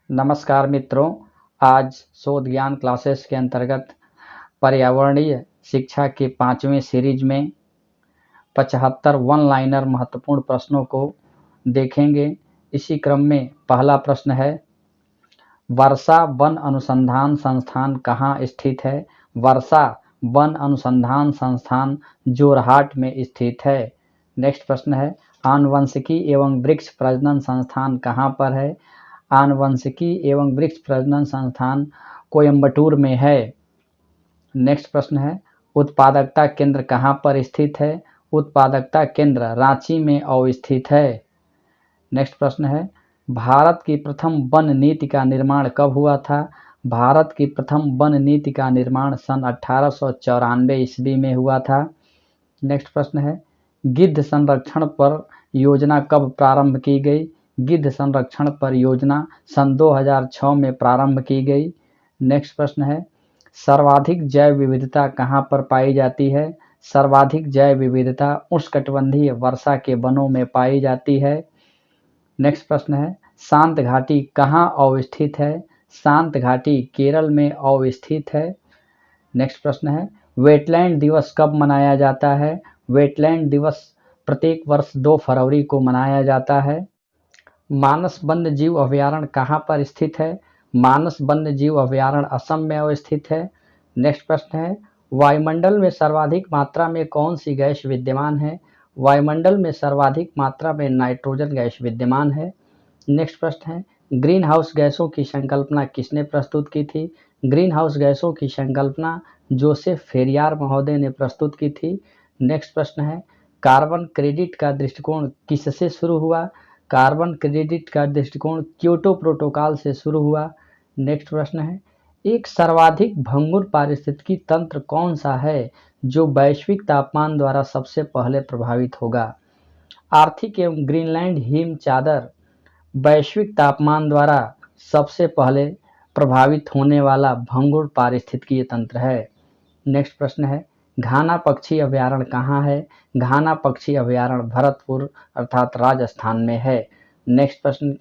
नमस्कार मित्रों, आज शोध ज्ञान क्लासेस के अंतर्गत पर्यावरणीय शिक्षा के 5वें सीरीज में 75 वन लाइनर महत्वपूर्ण प्रश्नों को देखेंगे। इसी क्रम में पहला प्रश्न है, वर्षा वन अनुसंधान संस्थान कहाँ स्थित है? वर्षा वन अनुसंधान संस्थान जोरहाट में स्थित है। नेक्स्ट प्रश्न है, आनुवंशिकी एवं वृक्ष प्रजनन संस्थान कहाँ पर है? आनुवंशिकी एवं वृक्ष प्रजनन संस्थान कोयम्बटूर में है। नेक्स्ट प्रश्न है, उत्पादकता केंद्र कहाँ पर स्थित है? उत्पादकता केंद्र रांची में अवस्थित है। नेक्स्ट प्रश्न है, भारत की प्रथम वन नीति का निर्माण कब हुआ था? भारत की प्रथम वन नीति का निर्माण सन 1894 ईस्वी में हुआ था। नेक्स्ट प्रश्न है, गिद्ध संरक्षण पर योजना कब प्रारंभ की गई? गिद्ध संरक्षण पर योजना सन 2006 में प्रारंभ की गई। नेक्स्ट प्रश्न है, सर्वाधिक जैव विविधता कहाँ पर पाई जाती है? सर्वाधिक जैव विविधता उष्णकटिबंधीय वर्षा के वनों में पाई जाती है। नेक्स्ट प्रश्न है, शांत घाटी कहाँ अवस्थित है? शांत घाटी केरल में अवस्थित है। नेक्स्ट प्रश्न है, वेटलैंड दिवस कब मनाया जाता है? वेटलैंड दिवस प्रत्येक वर्ष 2 फरवरी को मनाया जाता है। मानस वन्य जीव अभयारण्य कहाँ पर स्थित है? मानस वन्य जीव अभयारण्य असम में अवस्थित है। नेक्स्ट प्रश्न है, वायुमंडल में सर्वाधिक मात्रा में कौन सी गैस विद्यमान है? वायुमंडल में सर्वाधिक मात्रा में नाइट्रोजन गैस विद्यमान है। नेक्स्ट प्रश्न है, ग्रीन हाउस गैसों की संकल्पना किसने प्रस्तुत की थी? ग्रीन हाउस गैसों की संकल्पना जोसेफ फेरियार महोदय ने प्रस्तुत की थी। नेक्स्ट प्रश्न है, कार्बन क्रेडिट का दृष्टिकोण किससे शुरू हुआ? कार्बन क्रेडिट का दृष्टिकोण क्योटो प्रोटोकॉल से शुरू हुआ। नेक्स्ट प्रश्न है, एक सर्वाधिक भंगुर पारिस्थितिकी तंत्र कौन सा है जो वैश्विक तापमान द्वारा सबसे पहले प्रभावित होगा? आर्कटिक एवं ग्रीनलैंड हिम चादर वैश्विक तापमान द्वारा सबसे पहले प्रभावित होने वाला भंगुर पारिस्थितिकीय तंत्र है। नेक्स्ट प्रश्न है, घाना पक्षी अभयारण्य कहाँ है? घाना पक्षी अभयारण्य भरतपुर अर्थात राजस्थान में है। नेक्स्ट प्रश्न,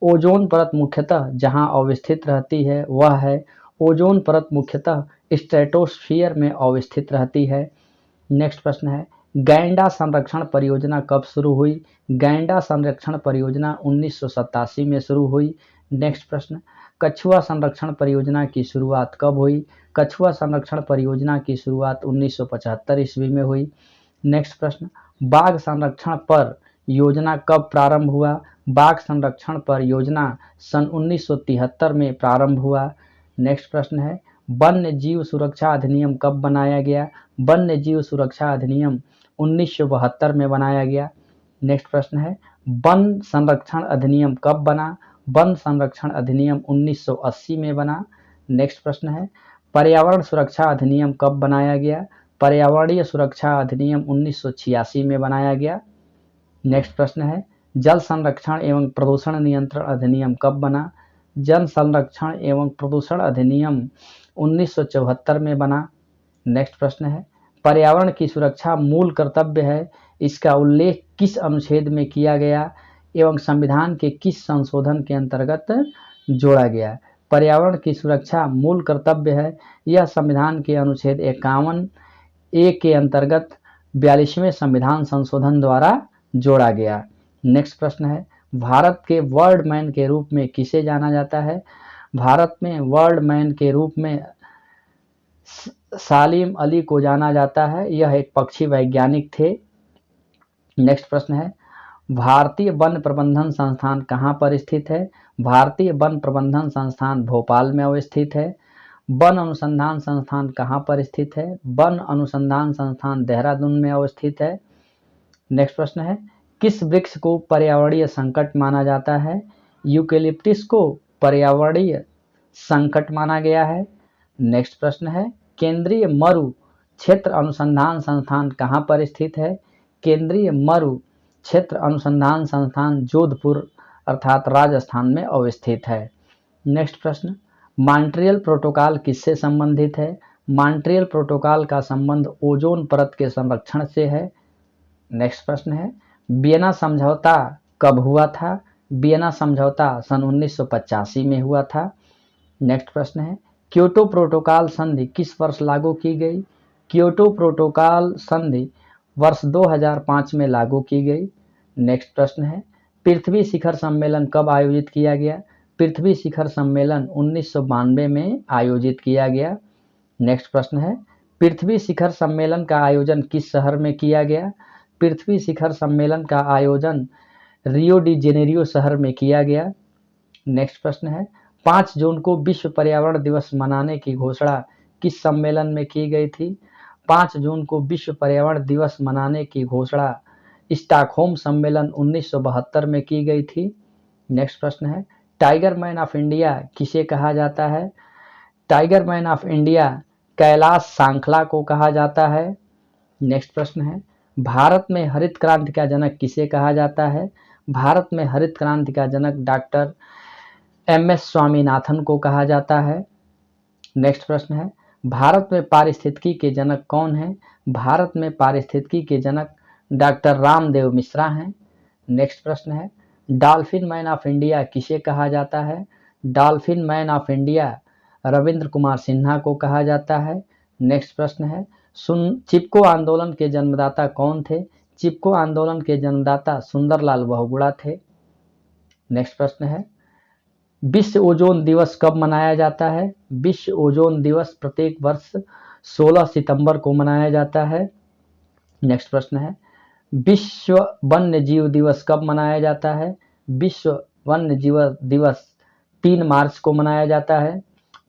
ओजोन परत मुख्यतः जहाँ अवस्थित रहती है वह है, ओजोन परत मुख्यतः स्ट्रेटोस्फीयर में अवस्थित रहती है। नेक्स्ट प्रश्न है, गैंडा संरक्षण परियोजना कब शुरू हुई? गैंडा संरक्षण परियोजना 1987 में शुरू हुई। नेक्स्ट प्रश्न, कछुआ संरक्षण परियोजना की शुरुआत कब हुई? कछुआ संरक्षण परियोजना की शुरुआत 1975 ईस्वी में हुई। नेक्स्ट प्रश्न, बाघ संरक्षण पर योजना कब प्रारंभ हुआ? बाघ संरक्षण पर योजना सन 1973 में प्रारंभ हुआ। नेक्स्ट प्रश्न है, वन्य जीव सुरक्षा अधिनियम कब बनाया गया? वन्य जीव सुरक्षा अधिनियम 1972 में बनाया गया। नेक्स्ट प्रश्न है, वन संरक्षण अधिनियम कब बना? वन संरक्षण अधिनियम 1980 में बना। नेक्स्ट प्रश्न है, पर्यावरण सुरक्षा अधिनियम कब बनाया गया? पर्यावरणीय सुरक्षा अधिनियम 1986 में बनाया गया। नेक्स्ट प्रश्न है, जल संरक्षण एवं प्रदूषण नियंत्रण अधिनियम कब बना? जल संरक्षण एवं प्रदूषण अधिनियम 1974 में बना। नेक्स्ट प्रश्न है, पर्यावरण की सुरक्षा मूल कर्तव्य है, इसका उल्लेख किस अनुच्छेद में किया गया एवं संविधान के किस संशोधन के अंतर्गत जोड़ा गया? पर्यावरण की सुरक्षा मूल कर्तव्य है, यह संविधान के अनुच्छेद 51 ए के अंतर्गत 42वें संविधान संशोधन द्वारा जोड़ा गया। नेक्स्ट प्रश्न है, भारत के वर्ल्ड मैन के रूप में किसे जाना जाता है? भारत में वर्ल्ड मैन के रूप में सालिम अली को जाना जाता है, यह एक पक्षी वैज्ञानिक थे। नेक्स्ट प्रश्न है, भारतीय वन प्रबंधन संस्थान कहाँ पर स्थित है? भारतीय वन प्रबंधन संस्थान भोपाल में अवस्थित है। वन अनुसंधान संस्थान कहाँ पर स्थित है? वन अनुसंधान संस्थान देहरादून में अवस्थित है। नेक्स्ट प्रश्न है, किस वृक्ष को पर्यावरणीय संकट माना जाता है? यूकेलिप्टिस को पर्यावरणीय संकट माना गया है। नेक्स्ट प्रश्न है, केंद्रीय मरु क्षेत्र अनुसंधान संस्थान कहाँ पर स्थित है? केंद्रीय मरु क्षेत्र अनुसंधान संस्थान जोधपुर अर्थात राजस्थान में अवस्थित है। नेक्स्ट प्रश्न, मॉन्ट्रियल प्रोटोकॉल किससे संबंधित है? मॉन्ट्रियल प्रोटोकॉल का संबंध ओजोन परत के संरक्षण से है। नेक्स्ट प्रश्न है, वियना समझौता कब हुआ था? वियना समझौता सन 1985 में हुआ था। नेक्स्ट प्रश्न है, क्योटो प्रोटोकॉल संधि किस वर्ष लागू की गई? क्योटो प्रोटोकॉल संधि वर्ष 2005 में लागू की गई। नेक्स्ट प्रश्न है, पृथ्वी शिखर सम्मेलन कब आयोजित किया गया? पृथ्वी शिखर सम्मेलन 1992 में आयोजित किया गया। नेक्स्ट प्रश्न है, पृथ्वी शिखर सम्मेलन का आयोजन किस शहर में किया गया? पृथ्वी शिखर सम्मेलन का आयोजन रियो डी जेनेरियो शहर में किया गया। नेक्स्ट प्रश्न है, 5 जून को विश्व पर्यावरण दिवस मनाने की घोषणा किस सम्मेलन में की गई थी? 5 जून को विश्व पर्यावरण दिवस मनाने की घोषणा स्टॉकहोम सम्मेलन 1972 में की गई थी। नेक्स्ट प्रश्न है, टाइगर मैन ऑफ इंडिया किसे कहा जाता है? Tiger man of India Kailash Sankhla को कहा जाता है। नेक्स्ट प्रश्न है, भारत में हरित क्रांति का जनक किसे कहा जाता है? भारत में हरित क्रांति का जनक डॉक्टर MS स्वामीनाथन को कहा जाता है। नेक्स्ट प्रश्न है, भारत में पारिस्थितिकी के जनक कौन हैं? भारत में पारिस्थितिकी के जनक डॉक्टर रामदेव मिश्रा हैं। नेक्स्ट प्रश्न है, डॉल्फिन मैन ऑफ इंडिया किसे कहा जाता है? Dolphin man of India Ravindra Kumar Sinha को कहा जाता है। नेक्स्ट प्रश्न है, चिपको आंदोलन के जन्मदाता कौन थे? चिपको आंदोलन के जन्मदाता सुंदरलाल बहुगुणा थे। नेक्स्ट प्रश्न है, विश्व ओजोन दिवस कब मनाया जाता है? विश्व ओजोन दिवस प्रत्येक वर्ष 16 सितंबर को मनाया जाता है। नेक्स्ट प्रश्न है, विश्व वन्य जीव दिवस कब मनाया जाता है? विश्व वन्य जीव दिवस 3 मार्च को मनाया जाता है।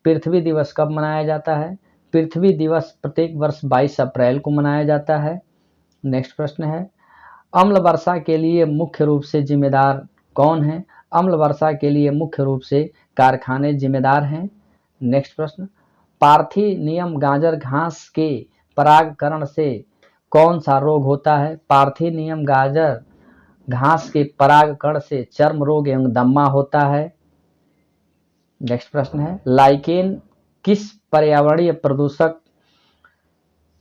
पृथ्वी दिवस कब मनाया जाता है? पृथ्वी दिवस प्रत्येक वर्ष 22 अप्रैल को मनाया जाता है। नेक्स्ट प्रश्न है, अम्ल वर्षा के लिए मुख्य रूप से जिम्मेदार कौन है? अम्ल वर्षा के लिए मुख्य रूप से कारखाने जिम्मेदार हैं। नेक्स्ट प्रश्न, पार्थिनियम गाजर घास के परागकण से कौन सा रोग होता है? पार्थिनियम गाजर घास के परागकण से चर्म रोग एवं दम्मा होता है। नेक्स्ट प्रश्न है, लाइकेन किस पर्यावरणीय प्रदूषक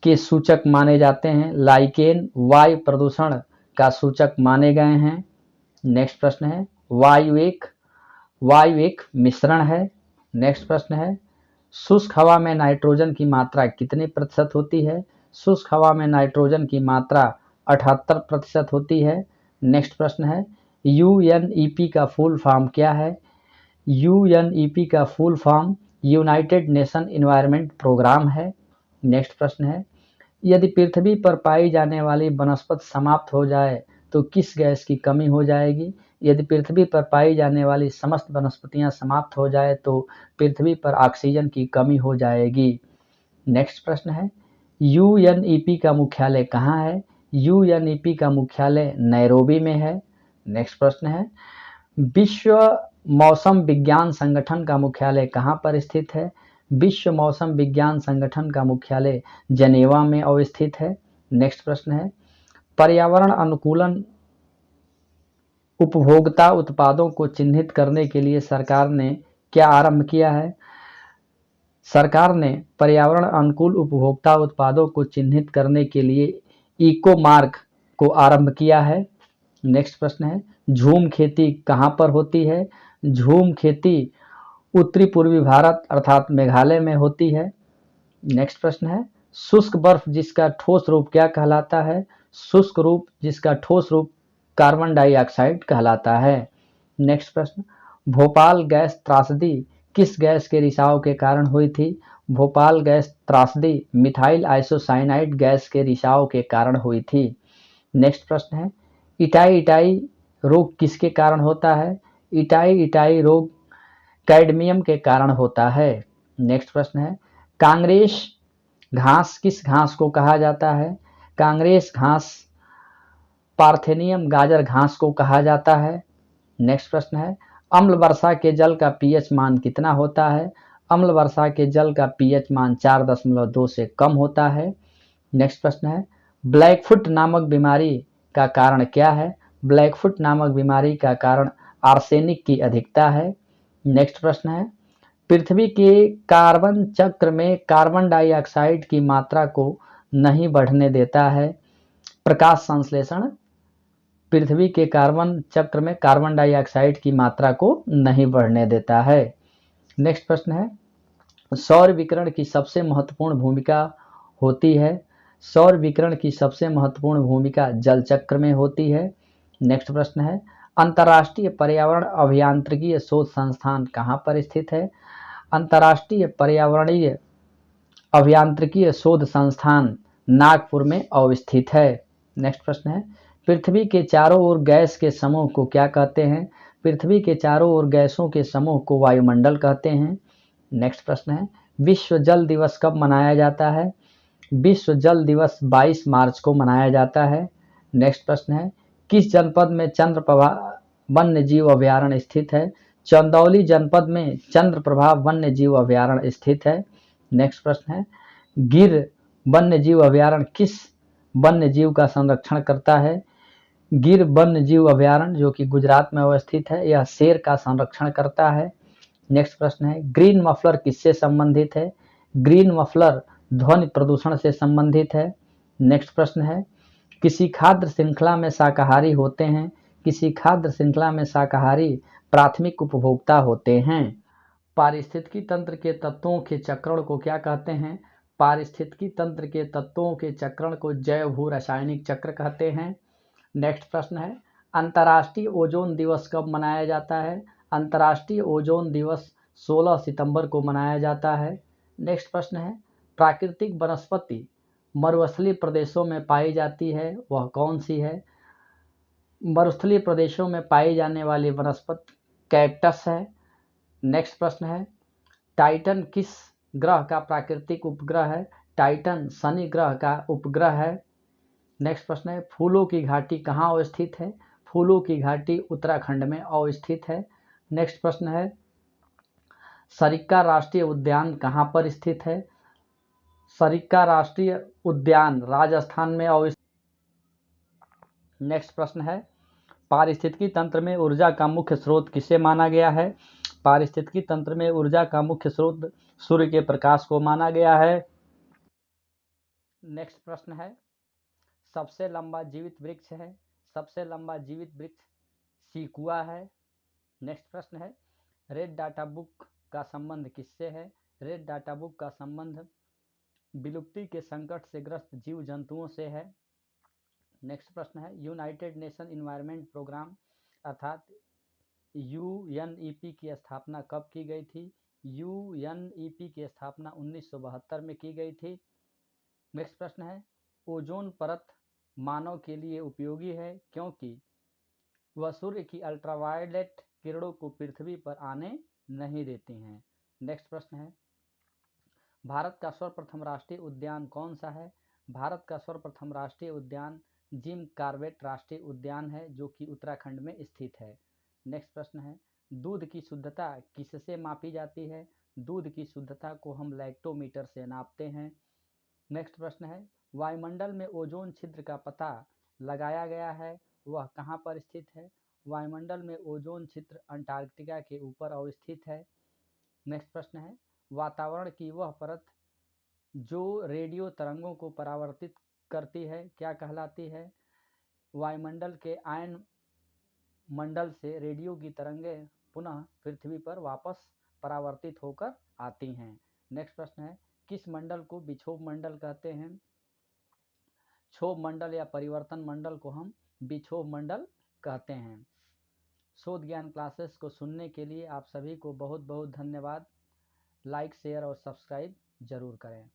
के सूचक माने जाते हैं? लाइकेन वायु प्रदूषण का सूचक माने गए हैं। नेक्स्ट प्रश्न है, वायु एक मिश्रण है। नेक्स्ट प्रश्न है, शुष्क हवा में नाइट्रोजन की मात्रा कितने प्रतिशत होती है? शुष्क हवा में नाइट्रोजन की मात्रा 78% होती है। नेक्स्ट प्रश्न है, UNEP का फुल फॉर्म क्या है? UNEP का full form United Nation Environment Programme है। नेक्स्ट प्रश्न है, यदि पृथ्वी पर पाई जाने वाली वनस्पति समाप्त हो जाए तो किस गैस की कमी हो जाएगी? यदि पृथ्वी पर पाई जाने वाली समस्त वनस्पतियां समाप्त हो जाए तो पृथ्वी पर ऑक्सीजन की कमी हो जाएगी। नेक्स्ट प्रश्न है, UNEP का मुख्यालय कहाँ है? UNEP का मुख्यालय नैरोबी में है। नेक्स्ट प्रश्न है, विश्व मौसम विज्ञान संगठन का मुख्यालय कहाँ पर स्थित है? विश्व मौसम विज्ञान संगठन का मुख्यालय जनेवा में अवस्थित है। नेक्स्ट प्रश्न है, पर्यावरण अनुकूलन उपभोक्ता उत्पादों को चिन्हित करने के लिए सरकार ने क्या आरंभ किया है? सरकार ने पर्यावरण अनुकूल उपभोक्ता उत्पादों को चिन्हित करने के लिए इको मार्क को आरंभ किया है। नेक्स्ट प्रश्न है, झूम खेती कहाँ पर होती है? झूम खेती उत्तरी पूर्वी भारत अर्थात मेघालय में होती है। नेक्स्ट प्रश्न है, शुष्क बर्फ जिसका ठोस रूप क्या कहलाता है? शुष्क रूप जिसका ठोस रूप कार्बन डाइऑक्साइड कहलाता है। नेक्स्ट प्रश्न, भोपाल गैस त्रासदी किस गैस के रिसाव के कारण हुई थी? भोपाल गैस त्रासदी मिथाइल आइसोसाइनाइड गैस के रिसाव के कारण हुई थी। नेक्स्ट प्रश्न है, इटाई रोग किसके कारण होता है? इटाई रोग कैडमियम के कारण होता है। नेक्स्ट प्रश्न है, कांग्रेस घास किस घास को कहा जाता है? कांग्रेस घास पार्थेनियम गाजर घास को कहा जाता है। नेक्स्ट प्रश्न है, अम्ल वर्षा के जल का pH मान कितना होता है? अम्ल वर्षा के जल का pH मान 4.2 से कम होता है। नेक्स्ट प्रश्न है, ब्लैकफुट नामक बीमारी का कारण क्या है? ब्लैकफुट नामक बीमारी का कारण आर्सेनिक की अधिकता है। नेक्स्ट प्रश्न है, पृथ्वी के कार्बन चक्र में कार्बन डाइऑक्साइड की मात्रा को नहीं बढ़ने देता है प्रकाश संश्लेषण पृथ्वी के कार्बन चक्र में कार्बन डाइऑक्साइड की मात्रा को नहीं बढ़ने देता है। नेक्स्ट प्रश्न है, सौर विकिरण की सबसे महत्वपूर्ण भूमिका होती है। सौर विकिरण की सबसे महत्वपूर्ण भूमिका जल चक्र में होती है। नेक्स्ट प्रश्न है, अंतर्राष्ट्रीय पर्यावरण अभियांत्रिकी शोध संस्थान कहाँ पर स्थित है। अंतर्राष्ट्रीय पर्यावरणीय अभियांत्रिकी शोध संस्थान नागपुर में अवस्थित है। नेक्स्ट प्रश्न है, पृथ्वी के चारों ओर गैस के समूह को क्या कहते हैं। पृथ्वी के चारों ओर गैसों के समूह को वायुमंडल कहते हैं। नेक्स्ट प्रश्न है, विश्व जल दिवस कब मनाया जाता है। विश्व जल दिवस 22 मार्च को मनाया जाता है। नेक्स्ट प्रश्न है, किस जनपद में चंद्रप्रभा वन्य जीव अभयारण्य स्थित है। चंदौली जनपद में चंद्रप्रभा वन्य जीव अभयारण्य स्थित है। नेक्स्ट प्रश्न है, गिर वन्य जीव अभयारण्य किस वन्य जीव का संरक्षण करता है। गिर वन्य जीव अभयारण्य जो कि गुजरात में अवस्थित है, यह शेर का संरक्षण करता है। नेक्स्ट प्रश्न है, ग्रीन मफलर किससे संबंधित है। ग्रीन मफलर ध्वनि प्रदूषण से संबंधित है। नेक्स्ट प्रश्न है, किसी खाद्य श्रृंखला में शाकाहारी होते हैं। किसी खाद्य श्रृंखला में शाकाहारी प्राथमिक उपभोक्ता होते हैं। पारिस्थितिकी तंत्र के तत्वों के चक्रण को क्या कहते हैं। पारिस्थितिकी तंत्र के तत्वों के चक्रण को जैव भू रासायनिक चक्र कहते हैं। नेक्स्ट प्रश्न है, अंतर्राष्ट्रीय ओजोन दिवस कब मनाया जाता है। अंतर्राष्ट्रीय ओजोन दिवस 16 सितंबर को मनाया जाता है। नेक्स्ट प्रश्न है, प्राकृतिक वनस्पति मरुस्थलीय प्रदेशों में पाई जाती है, वह कौन सी है। मरुस्थलीय प्रदेशों में पाई जाने वाली वनस्पति कैक्टस है। नेक्स्ट प्रश्न है, टाइटन किस ग्रह का प्राकृतिक उपग्रह है। टाइटन शनि ग्रह का उपग्रह है। नेक्स्ट प्रश्न है, फूलों की घाटी कहाँ अवस्थित है। फूलों की घाटी उत्तराखंड में अवस्थित है। नेक्स्ट प्रश्न है, सरिस्का राष्ट्रीय उद्यान कहाँ पर स्थित है। सरिस्का राष्ट्रीय उद्यान राजस्थान में अवस्थित। नेक्स्ट प्रश्न है, पारिस्थितिकी तंत्र में ऊर्जा का मुख्य स्रोत किसे माना गया है। पारिस्थितिकी तंत्र में ऊर्जा का मुख्य स्रोत सूर्य के प्रकाश को माना गया है। नेक्स्ट प्रश्न है, सबसे लंबा जीवित वृक्ष है। सबसे लंबा जीवित वृक्ष सीकुआ है। नेक्स्ट प्रश्न है, रेड डाटा बुक का संबंध किससे है। रेड डाटा बुक का संबंध विलुप्ति के संकट से ग्रस्त जीव जंतुओं से है। नेक्स्ट प्रश्न है, यूनाइटेड नेशन इन्वायरमेंट प्रोग्राम अर्थात यूएनईपी की स्थापना कब की गई थी। यूएनईपी की स्थापना 1972 में की गई थी। नेक्स्ट प्रश्न है, ओजोन परत मानव के लिए उपयोगी है क्योंकि वह सूर्य की अल्ट्रावायलेट किरणों को पृथ्वी पर आने नहीं देती हैं। नेक्स्ट प्रश्न है, भारत का सर्वप्रथम राष्ट्रीय उद्यान कौन सा है। भारत का सर्वप्रथम राष्ट्रीय उद्यान जिम कॉर्बेट राष्ट्रीय उद्यान है जो कि उत्तराखंड में स्थित है। नेक्स्ट प्रश्न है, दूध की शुद्धता किससे मापी जाती है। दूध की शुद्धता को हम लैक्टोमीटर से नापते हैं। नेक्स्ट प्रश्न है, वायुमंडल में ओजोन छिद्र का पता लगाया गया है, वह कहाँ पर स्थित है। वायुमंडल में ओजोन छिद्र अंटार्कटिका के ऊपर अवस्थित है। नेक्स्ट प्रश्न है, वातावरण की वह परत जो रेडियो तरंगों को परावर्तित करती है क्या कहलाती है। वायुमंडल के आयन मंडल से रेडियो की तरंगें पुनः पृथ्वी पर वापस परावर्तित होकर आती हैं। नेक्स्ट प्रश्न है, किस मंडल को विक्षोभ मंडल कहते हैं। क्षोभ मंडल या परिवर्तन मंडल को हम विक्षोभ मंडल कहते हैं। शोध ज्ञान क्लासेस को सुनने के लिए आप सभी को बहुत बहुत धन्यवाद। लाइक शेयर और सब्सक्राइब जरूर करें।